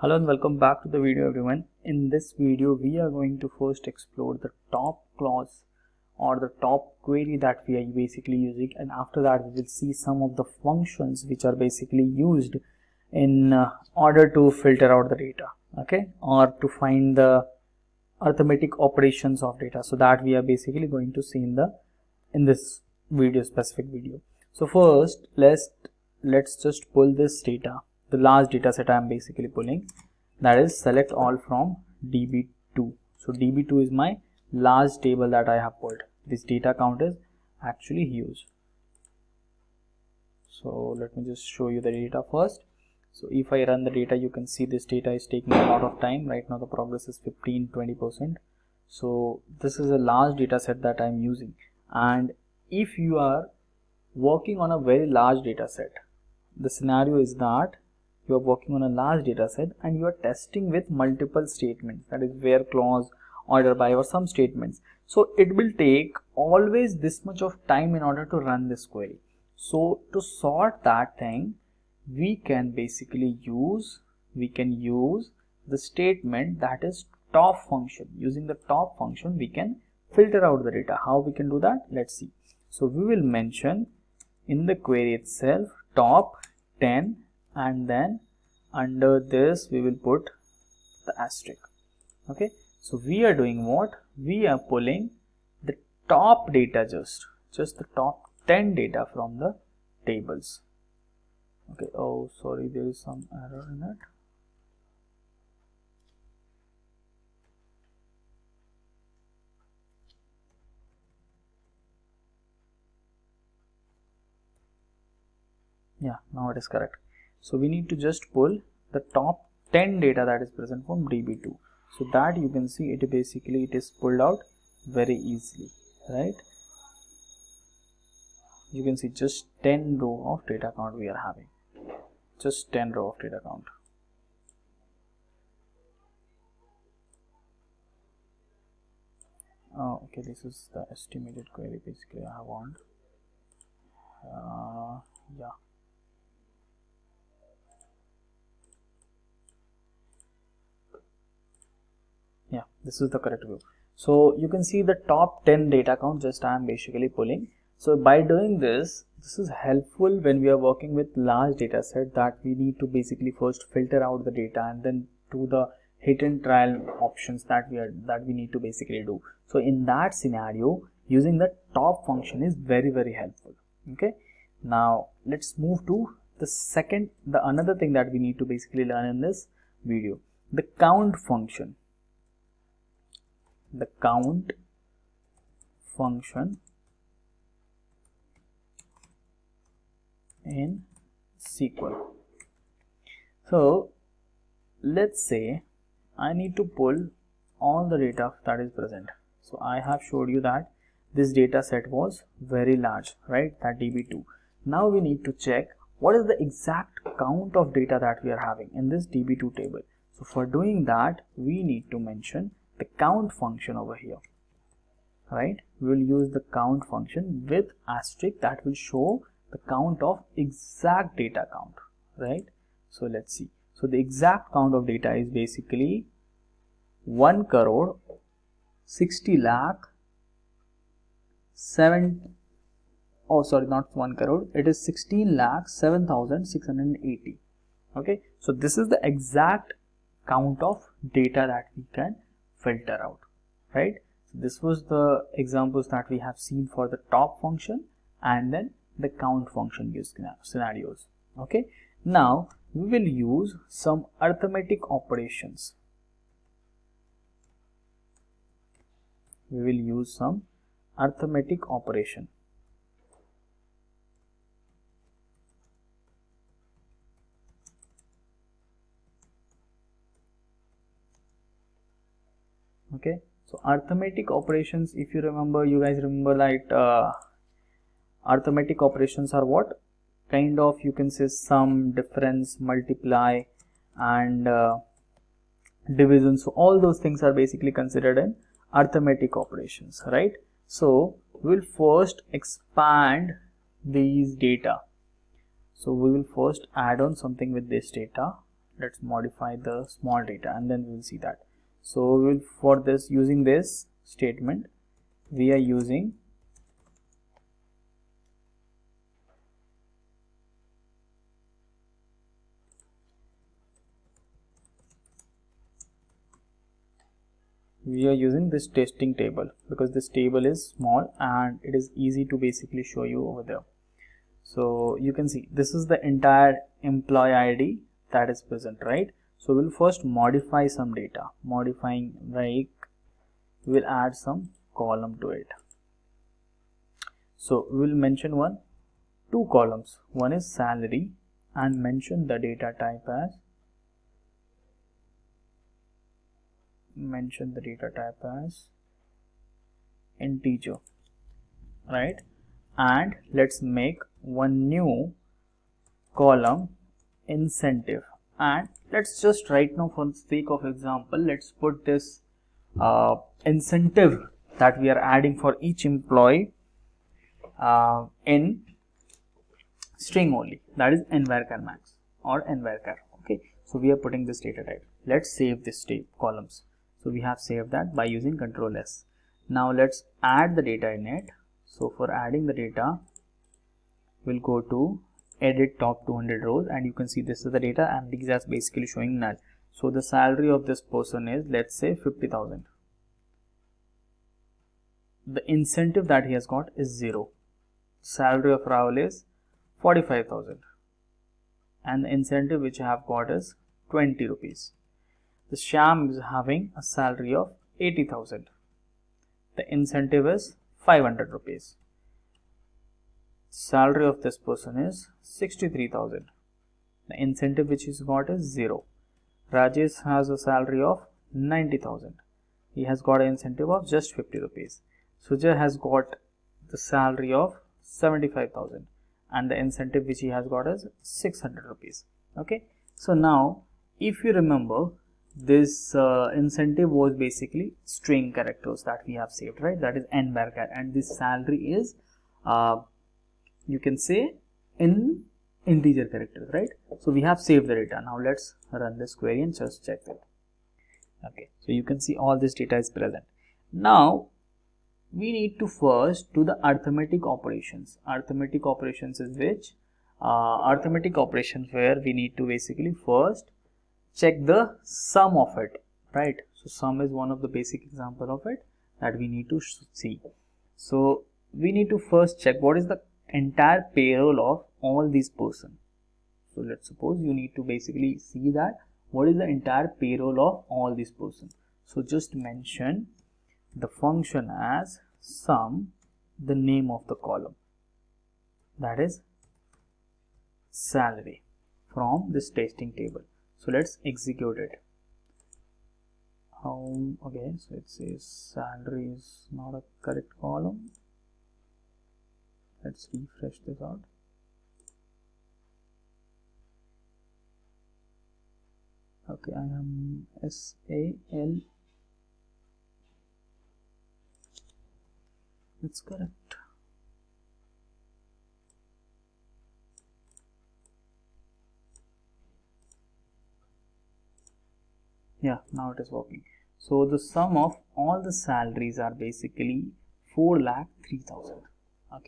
Hello and welcome back to the video everyone. In this video we are going to first explore the top clause or the top query that we are basically using, and after that we will see some of the functions which are basically used in order to filter out the data, okay, or to find the arithmetic operations of data. So that we are basically going to see in this specific video. So first let's just pull this data, the last data set I am basically pulling, that is select all from db2. So db2 is my last table that I have pulled. This data count is actually huge. So let me just show you the data first. So if I run the data, you can see this data is taking a lot of time. Right now the progress is 15-20%. So this is a large data set that I'm using, and if you are working on a very large data set, the scenario is that you are working on a large data set and you are testing with multiple statements, that is where clause, order by, or some statements. So it will take always this much of time in order to run this query. So to sort that thing, we can basically use the statement that is top function. Using the top function we can filter out the data. How we can do that? Let's see. So we will mention in the query itself top 10, and then under this we will put the asterisk. Okay, so we are doing what? We are pulling the top data, just the top 10 data from the tables. Okay, oh sorry, there is some error in it. Yeah, now it is correct. So we need to just pull the top 10 data that is present from db2. So that you can see it is pulled out very easily, right? You can see just 10 row of data count we are having, just 10 row of data count. Oh, okay, this is the estimated query basically I want. Yeah, this is the correct view. So you can see the top 10 data count just I am basically pulling. So by doing this is helpful when we are working with large data set, that we need to basically first filter out the data and then do the hit and trial options that we need to basically do. So in that scenario, using the top function is very helpful. Okay, now let's move to the another thing that we need to basically learn in this video, the count function. The count function in SQL. So let's say I need to pull all the data that is present. So I have showed you that this data set was very large, right? That db2. Now we need to check what is the exact count of data that we are having in this db2 table. So for doing that, we need to mention the count function over here, right? We will use the count function with asterisk that will show the count of exact data count, right? So let's see. So the exact count of data is basically 1 crore 60 lakh 7, oh sorry, not 1 crore, it is 16 lakh 7,680. okay, so this is the exact count of data that we can filter out, right? So this was the examples that we have seen for the top function and then the count function use scenarios. Okay, now we will use some arithmetic operations. We will use some arithmetic operation. Okay, so arithmetic operations, if you remember, you guys remember that arithmetic operations are what? Kind of, you can say sum, difference, multiply, and division. So all those things are basically considered in arithmetic operations, right? So we will first expand these data. So we will first add on something with this data. let's modify the small data and then we will see that. So we will, for this, using this statement, we are using this testing table, because this table is small and it is easy to basically show you over there. So you can see this is the entire employee ID that is present, right? So we'll first modify some data. Modifying, like we'll add some column to it. So we will mention two columns. One is salary and mention the data type as integer, right? And let's make one new column, incentive, and let's just right now, for the sake of example, let's put this incentive that we are adding for each employee in string only, that is nvarchar max or nvarchar. Okay, so we are putting this data type. Let's save this columns. So we have saved that by using Ctrl S. Now let's add the data in it. So for adding the data, we'll go to edit top 200 rows, and you can see this is the data and these are basically showing null. So the salary of this person is, let's say, 50,000. The incentive that he has got is 0. Salary of Rahul is 45,000 and the incentive which I have got is 20 rupees. The Shyam is having a salary of 80,000. The incentive is 500 rupees. Salary of this person is 63,000. The incentive which he's got is 0. Rajesh has a salary of 90,000. He has got an incentive of just 50 rupees. Sujay has got the salary of 75,000 and the incentive which he has got is 600 rupees. Okay, so now if you remember, this incentive was basically string characters that we have saved, right? That is nvarchar, and this salary is you can say in integer characters, right? So we have saved the data. Now let's run this query and just check it. Okay, so you can see all this data is present. Now we need to first do the arithmetic operations. Arithmetic operations is which? Arithmetic operations where we need to basically first check the sum of it, right? So sum is one of the basic example of it that we need to see. So we need to first check what is the entire payroll of all these persons. So let's suppose you need to basically see that what is the entire payroll of all these persons. So just mention the function as sum, the name of the column, that is salary, from this testing table. So let's execute it. Okay, so it says salary is not a correct column. Let's refresh this out. Okay, I am SAL. It's correct. Yeah, now it is working. So the sum of all the salaries are basically 4,03,000.